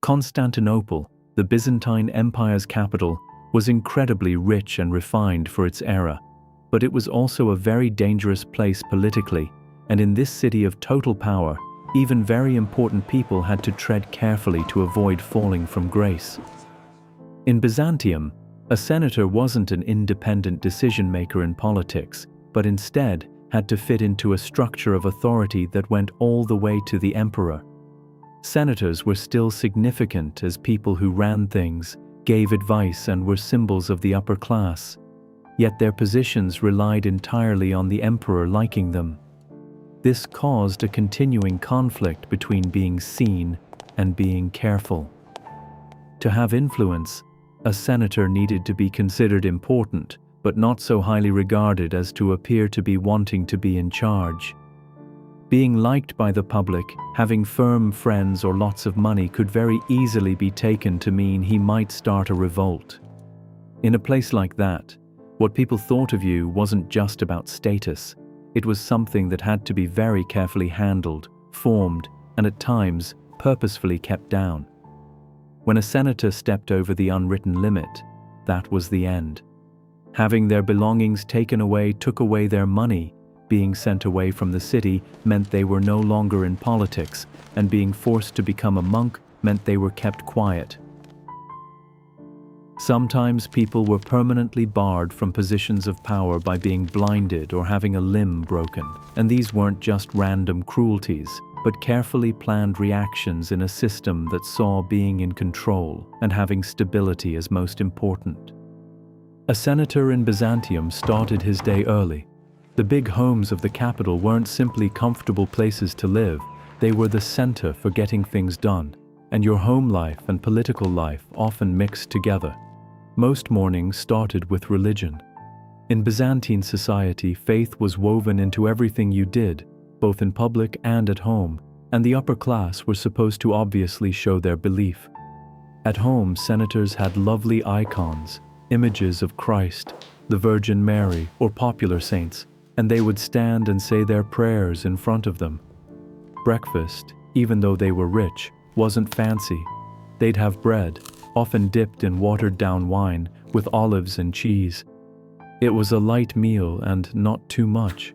Constantinople, the Byzantine Empire's capital, was incredibly rich and refined for its era, but it was also a very dangerous place politically, and in this city of total power, even very important people had to tread carefully to avoid falling from grace. In Byzantium, a senator wasn't an independent decision-maker in politics, but instead had to fit into a structure of authority that went all the way to the emperor. Senators were still significant as people who ran things, gave advice, and were symbols of the upper class. Yet their positions relied entirely on the emperor liking them. This caused a continuing conflict between being seen and being careful. To have influence, a senator needed to be considered important, but not so highly regarded as to appear to be wanting to be in charge. Being liked by the public, having firm friends, or lots of money could very easily be taken to mean he might start a revolt. In a place like that, what people thought of you wasn't just about status. It was something that had to be very carefully handled, formed, and at times purposefully kept down. When a senator stepped over the unwritten limit, that was the end. Having their belongings taken away took away their money. Being sent away from the city meant they were no longer in politics, and being forced to become a monk meant they were kept quiet. Sometimes people were permanently barred from positions of power by being blinded or having a limb broken, and these weren't just random cruelties, but carefully planned reactions in a system that saw being in control and having stability as most important. A senator in Byzantium started his day early. The big homes of the capital weren't simply comfortable places to live, they were the center for getting things done, and your home life and political life often mixed together. Most mornings started with religion. In Byzantine society, faith was woven into everything you did, both in public and at home, and the upper class were supposed to obviously show their belief. At home, senators had lovely icons, images of Christ, the Virgin Mary, or popular saints, and they would stand and say their prayers in front of them. Breakfast, even though they were rich, wasn't fancy. They'd have bread, often dipped in watered-down wine, with olives and cheese. It was a light meal and not too much.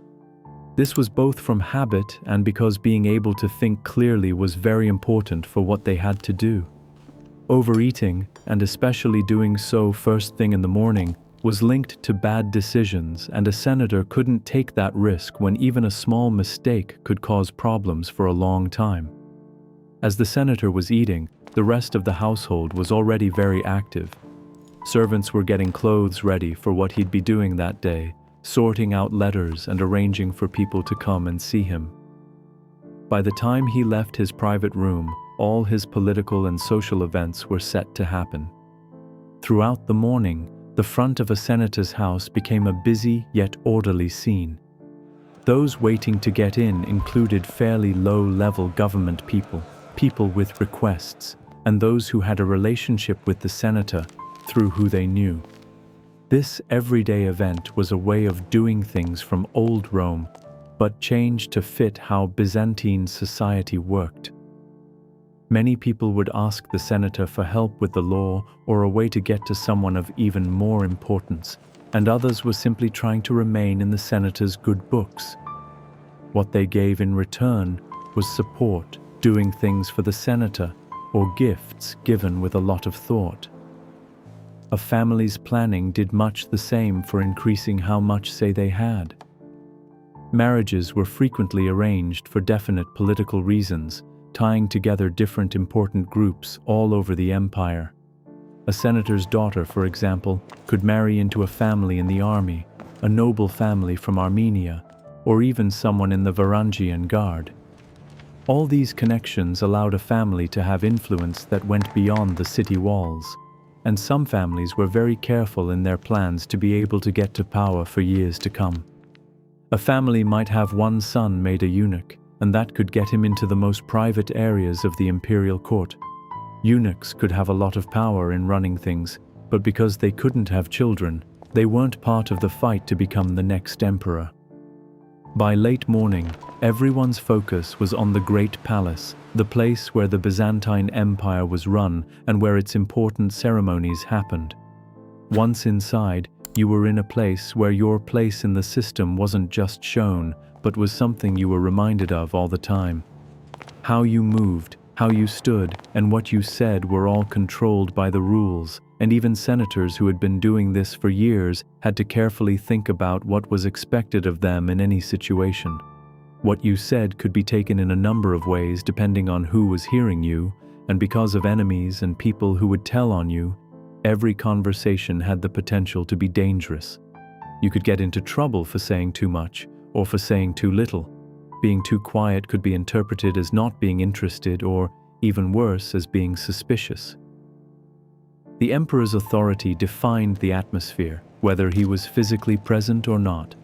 This was both from habit and because being able to think clearly was very important for what they had to do. Overeating, and especially doing so first thing in the morning, was linked to bad decisions, and a senator couldn't take that risk when even a small mistake could cause problems for a long time. As the senator was eating, the rest of the household was already very active. Servants were getting clothes ready for what he'd be doing that day, sorting out letters and arranging for people to come and see him. By the time he left his private room, all his political and social events were set to happen. Throughout the morning, the front of a senator's house became a busy yet orderly scene. Those waiting to get in included fairly low-level government people, people with requests, and those who had a relationship with the senator through who they knew. This everyday event was a way of doing things from old Rome, but changed to fit how Byzantine society worked. Many people would ask the senator for help with the law or a way to get to someone of even more importance, and others were simply trying to remain in the senator's good books. What they gave in return was support, doing things for the senator, or gifts given with a lot of thought. A family's planning did much the same for increasing how much say they had. Marriages were frequently arranged for definite political reasons, tying together different important groups all over the empire. A senator's daughter, for example, could marry into a family in the army, a noble family from Armenia, or even someone in the Varangian Guard. All these connections allowed a family to have influence that went beyond the city walls, and some families were very careful in their plans to be able to get to power for years to come. A family might have one son made a eunuch, and that could get him into the most private areas of the imperial court. Eunuchs could have a lot of power in running things, but because they couldn't have children, they weren't part of the fight to become the next emperor. By late morning, everyone's focus was on the Great Palace, the place where the Byzantine Empire was run and where its important ceremonies happened. Once inside, you were in a place where your place in the system wasn't just shown, but was something you were reminded of all the time. How you moved, how you stood, and what you said were all controlled by the rules, and even senators who had been doing this for years had to carefully think about what was expected of them in any situation. What you said could be taken in a number of ways depending on who was hearing you, and because of enemies and people who would tell on you, every conversation had the potential to be dangerous. You could get into trouble for saying too much, or for saying too little. Being too quiet could be interpreted as not being interested, or, even worse, as being suspicious. The emperor's authority defined the atmosphere, whether he was physically present or not.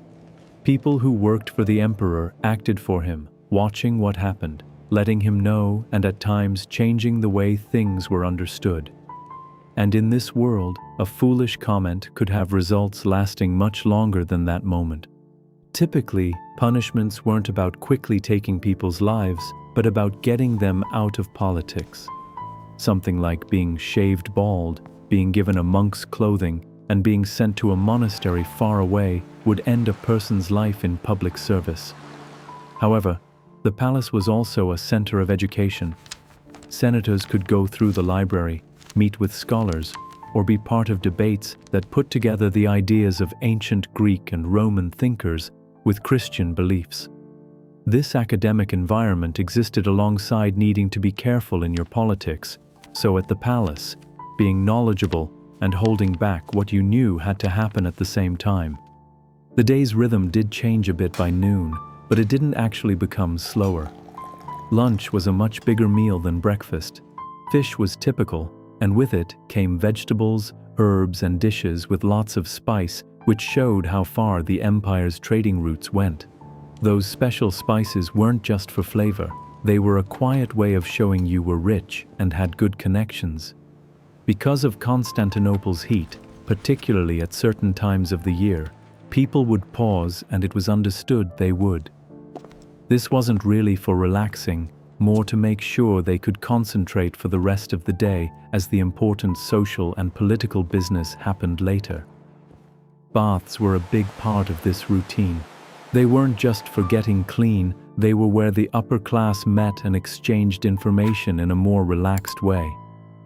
People who worked for the emperor acted for him, watching what happened, letting him know, and at times changing the way things were understood. And in this world, a foolish comment could have results lasting much longer than that moment. Typically, punishments weren't about quickly taking people's lives, but about getting them out of politics. Something like being shaved bald, being given a monk's clothing, and being sent to a monastery far away would end a person's life in public service. However, the palace was also a center of education. Senators could go through the library, meet with scholars, or be part of debates that put together the ideas of ancient Greek and Roman thinkers with Christian beliefs. This academic environment existed alongside needing to be careful in your politics, so at the palace, being knowledgeable and holding back what you knew had to happen at the same time. The day's rhythm did change a bit by noon, but it didn't actually become slower. Lunch was a much bigger meal than breakfast. Fish was typical, and with it came vegetables, herbs, and dishes with lots of spice, which showed how far the empire's trading routes went. Those special spices weren't just for flavor, they were a quiet way of showing you were rich and had good connections. Because of Constantinople's heat, particularly at certain times of the year, people would pause, and it was understood they would. This wasn't really for relaxing, more to make sure they could concentrate for the rest of the day as the important social and political business happened later. Baths were a big part of this routine. They weren't just for getting clean, they were where the upper class met and exchanged information in a more relaxed way.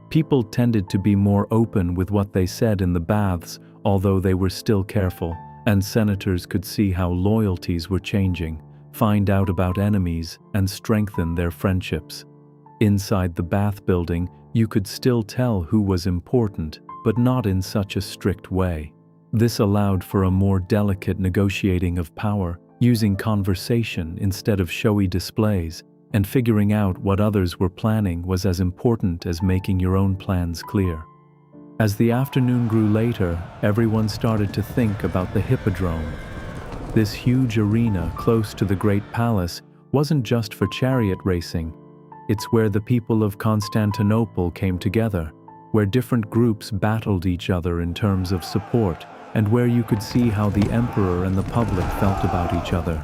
People tended to be more open with what they said in the baths, although they were still careful, and senators could see how loyalties were changing, find out about enemies, and strengthen their friendships. Inside the bath building, you could still tell who was important, but not in such a strict way. This allowed for a more delicate negotiating of power, using conversation instead of showy displays, and figuring out what others were planning was as important as making your own plans clear. As the afternoon grew later, everyone started to think about the Hippodrome. This huge arena close to the Great Palace wasn't just for chariot racing. It's where the people of Constantinople came together, where different groups battled each other in terms of support, and where you could see how the emperor and the public felt about each other.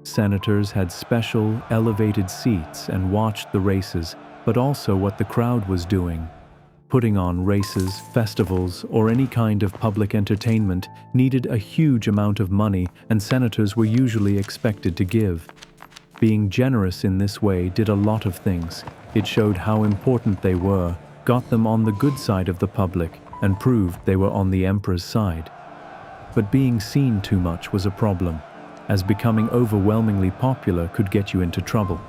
Senators had special, elevated seats and watched the races, but also what the crowd was doing. Putting on races, festivals, or any kind of public entertainment needed a huge amount of money, and senators were usually expected to give. Being generous in this way did a lot of things. It showed how important they were, got them on the good side of the public, and proved they were on the emperor's side. But being seen too much was a problem, as becoming overwhelmingly popular could get you into trouble.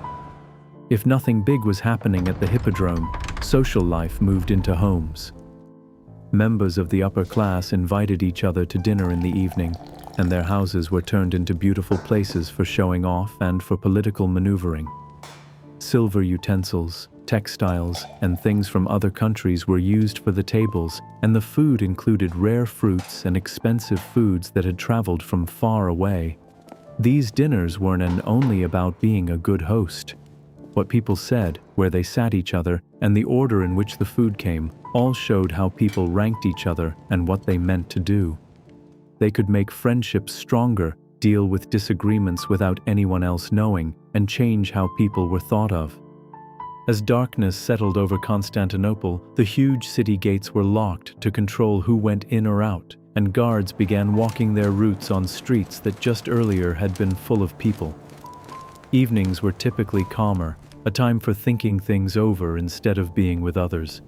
If nothing big was happening at the Hippodrome, social life moved into homes. Members of the upper class invited each other to dinner in the evening, and their houses were turned into beautiful places for showing off and for political maneuvering. Silver utensils, textiles, and things from other countries were used for the tables, and the food included rare fruits and expensive foods that had traveled from far away. These dinners weren't only about being a good host. What people said, where they sat each other, and the order in which the food came, all showed how people ranked each other and what they meant to do. They could make friendships stronger, deal with disagreements without anyone else knowing, and change how people were thought of. As darkness settled over Constantinople, the huge city gates were locked to control who went in or out, and guards began walking their routes on streets that just earlier had been full of people. Evenings were typically calmer, a time for thinking things over instead of being with others.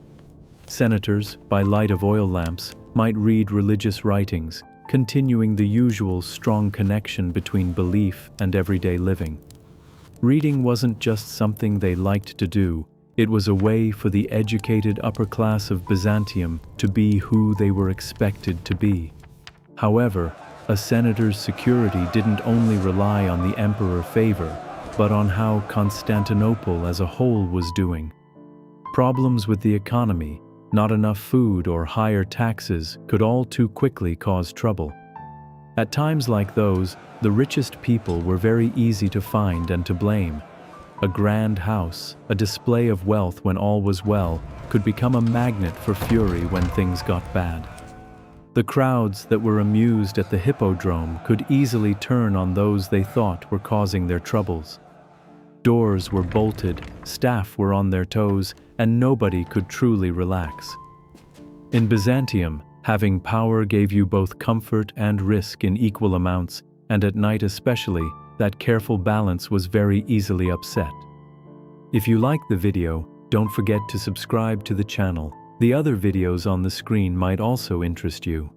Senators, by light of oil lamps, might read religious writings, continuing the usual strong connection between belief and everyday living. Reading wasn't just something they liked to do, it was a way for the educated upper class of Byzantium to be who they were expected to be. However, a senator's security didn't only rely on the emperor's favor, but on how Constantinople as a whole was doing. Problems with the economy, not enough food or higher taxes could all too quickly cause trouble. At times like those, the richest people were very easy to find and to blame. A grand house, a display of wealth when all was well, could become a magnet for fury when things got bad. The crowds that were amused at the Hippodrome could easily turn on those they thought were causing their troubles. Doors were bolted, staff were on their toes, and nobody could truly relax. In Byzantium, having power gave you both comfort and risk in equal amounts, and at night especially, that careful balance was very easily upset. If you like the video, don't forget to subscribe to the channel. The other videos on the screen might also interest you.